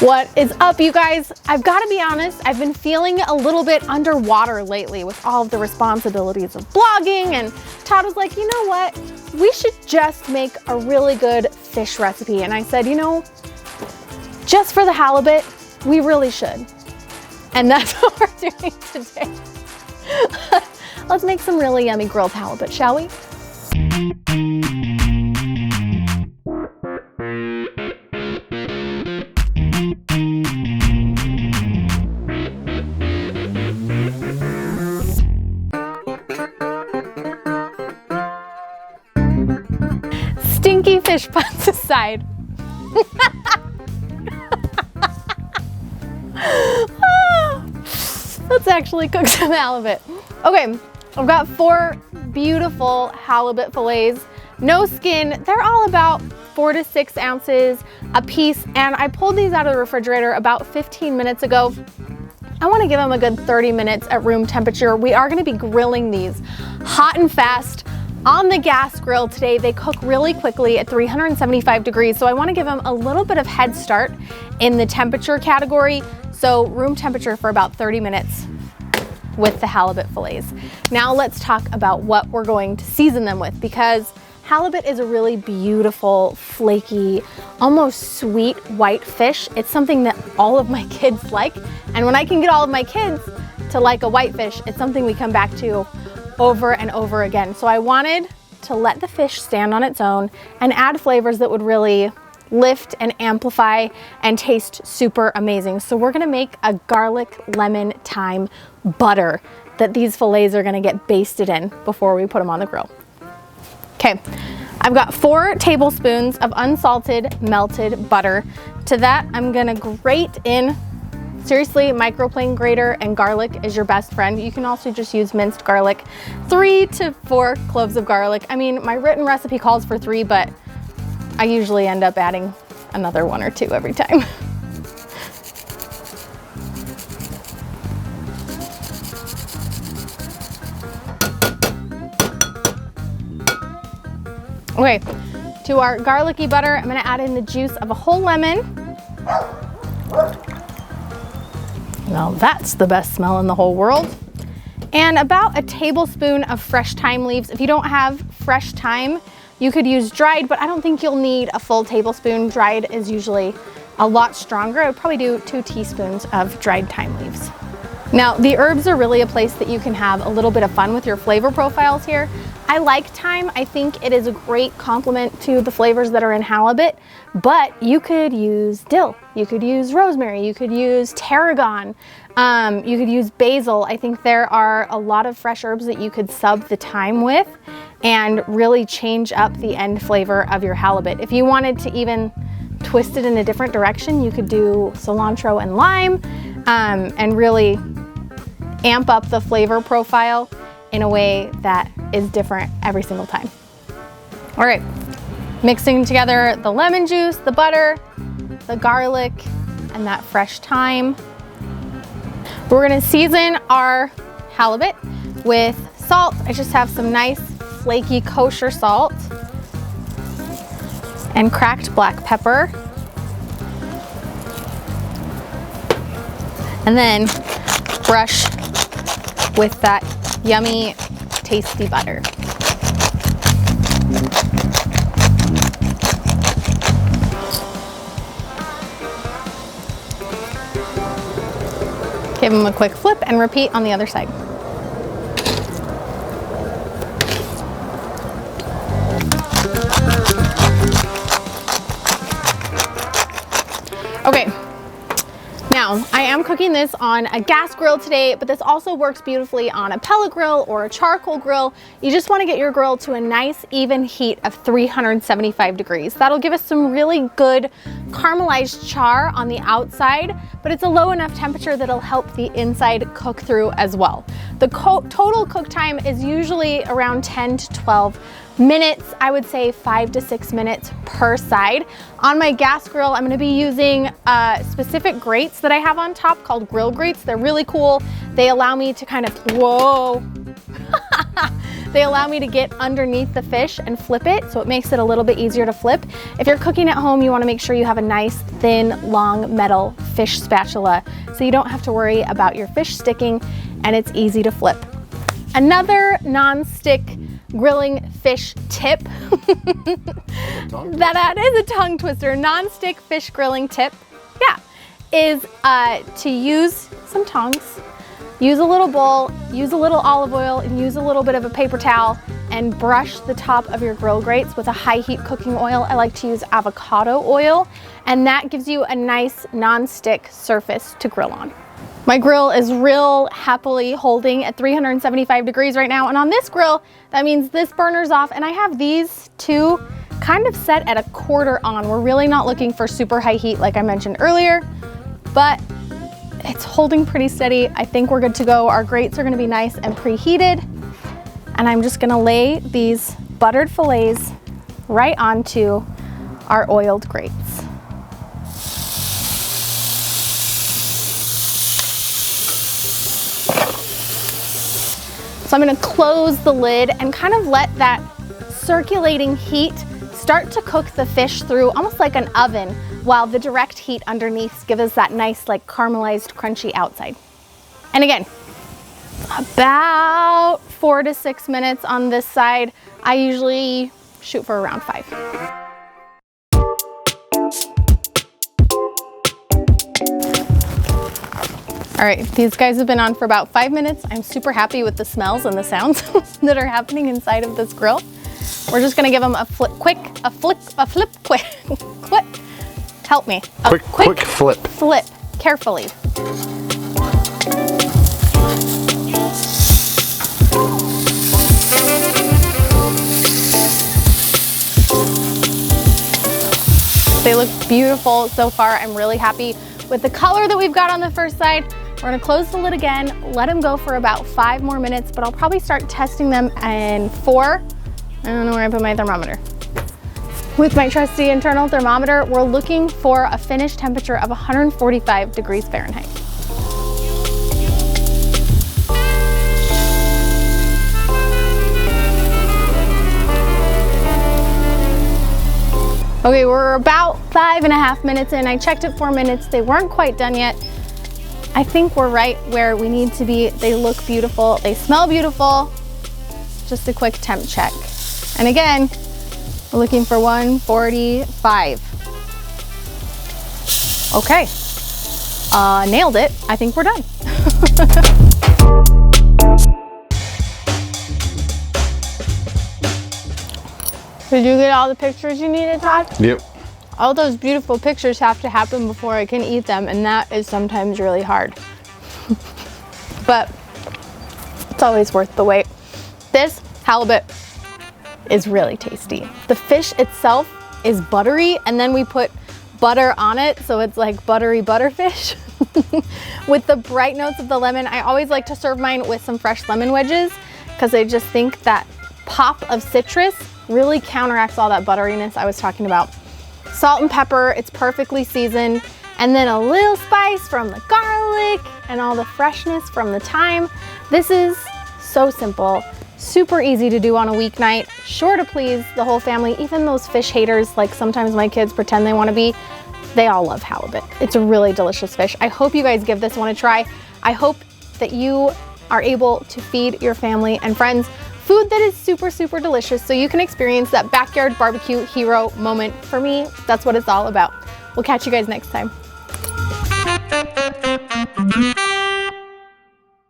What is up, you guys? I've got to be honest, I've been feeling a little bit underwater lately with all of the responsibilities of blogging, and Todd was like, you know what? We should just make a really good fish recipe. And I said, you know, just for the halibut, we really should. And that's what we're doing today. Let's make some really yummy grilled halibut, shall we? Stinky fish puns aside. Let's actually cook some halibut. Okay, I've got 4 beautiful halibut fillets, no skin. They're all about 4 to 6 ounces a piece, and I pulled these out of the refrigerator about 15 minutes ago. I want to give them a good 30 minutes at room temperature. We are going to be grilling these hot and fast on the gas grill today. They cook really quickly at 375 degrees, so I want to give them a little bit of head start in the temperature category. So room temperature for about 30 minutes with the halibut fillets. Now let's talk about what we're going to season them with, because halibut is a really beautiful, flaky, almost sweet white fish. It's something that all of my kids like, and when I can get all of my kids to like a white fish, it's something we come back to over and over again. So I wanted to let the fish stand on its own and add flavors that would really lift and amplify and taste super amazing. So we're gonna make a garlic, lemon, thyme butter that these fillets are gonna get basted in before we put them on the grill. Okay, I've got 4 tablespoons of unsalted melted butter. To that, I'm gonna grate in, seriously, microplane grater and garlic is your best friend. You can also just use minced garlic. 3 to 4 cloves of garlic. I mean, my written recipe calls for 3, but I usually end up adding another 1 or 2 every time. Okay, to our garlicky butter, I'm gonna add in the juice of a whole lemon. Now that's the best smell in the whole world. And about a tablespoon of fresh thyme leaves. If you don't have fresh thyme, you could use dried, but I don't think you'll need a full tablespoon. Dried is usually a lot stronger. I would probably do 2 teaspoons of dried thyme leaves. Now, the herbs are really a place that you can have a little bit of fun with your flavor profiles here. I like thyme. I think it is a great complement to the flavors that are in halibut, but you could use dill, you could use rosemary, you could use tarragon, you could use basil. I think there are a lot of fresh herbs that you could sub the thyme with and really change up the end flavor of your halibut. If you wanted to even twist it in a different direction, you could do cilantro and lime and really amp up the flavor profile in a way that is different every single time. All right, mixing together the lemon juice, the butter, the garlic, and that fresh thyme. We're gonna season our halibut with salt. I just have some nice flaky kosher salt and cracked black pepper. And then brush with that yummy, tasty butter. Give them a quick flip and repeat on the other side. Okay. Now, I am cooking this on a gas grill today, but this also works beautifully on a pellet grill or a charcoal grill. You just want to get your grill to a nice even heat of 375 degrees. That'll give us some really good caramelized char on the outside, but it's a low enough temperature that'll help the inside cook through as well. The total cook time is usually around 10 to 12 minutes. I would say 5 to 6 minutes per side. On my gas grill, I'm gonna be using specific grates that I have on top called grill grates. They're really cool. They allow me to kind of, whoa. They allow me to get underneath the fish and flip it, so it makes it a little bit easier to flip. If you're cooking at home, you wanna make sure you have a nice, thin, long metal fish spatula, so you don't have to worry about your fish sticking, and it's easy to flip. Another non-stick grilling fish tip, that is a tongue twister, non-stick fish grilling tip, yeah, is to use some tongs, use a little bowl, use a little olive oil, and use a little bit of a paper towel, and brush the top of your grill grates with a high heat cooking oil. I like to use avocado oil, and that gives you a nice non-stick surface to grill on. My grill is real happily holding at 375 degrees right now, and on this grill, that means this burner's off, and I have these two kind of set at 1/4 on. We're really not looking for super high heat like I mentioned earlier, but it's holding pretty steady. I think we're good to go. Our grates are gonna be nice and preheated, and I'm just gonna lay these buttered fillets right onto our oiled grates. So I'm gonna close the lid and kind of let that circulating heat start to cook the fish through almost like an oven, while the direct heat underneath gives us that nice like caramelized crunchy outside. And again, about 4 to 6 minutes on this side. I usually shoot for around 5. All right, these guys have been on for about 5 minutes. I'm super happy with the smells and the sounds that are happening inside of this grill. We're just gonna give them a flip quick. Help me. Quick flip. Flip, carefully. They look beautiful so far. I'm really happy with the color that we've got on the first side. We're gonna close the lid again, let them go for about 5 more minutes, but I'll probably start testing them in 4. I don't know where I put my thermometer. With my trusty internal thermometer, we're looking for a finish temperature of 145 degrees Fahrenheit. Okay, we're about 5.5 minutes in. I checked at 4 minutes. They weren't quite done yet. I think we're right where we need to be. They look beautiful. They smell beautiful. Just a quick temp check. And again, we're looking for 145. Okay, nailed it. I think we're done. Did you get all the pictures you needed, Todd? Yep. All those beautiful pictures have to happen before I can eat them, and that is sometimes really hard. But it's always worth the wait. This halibut is really tasty. The fish itself is buttery, and then we put butter on it, so it's like buttery butterfish. With the bright notes of the lemon, I always like to serve mine with some fresh lemon wedges, because I just think that pop of citrus really counteracts all that butteriness I was talking about. Salt and pepper, it's perfectly seasoned, and then a little spice from the garlic and all the freshness from the thyme. This is so simple, super easy to do on a weeknight, sure to please the whole family, even those fish haters like sometimes my kids pretend they want to be. They all love halibut. It's a really delicious fish. I hope you guys give this one a try. I hope that you are able to feed your family and friends food that is super, super delicious, so you can experience that backyard barbecue hero moment. For me, that's what it's all about. We'll catch you guys next time.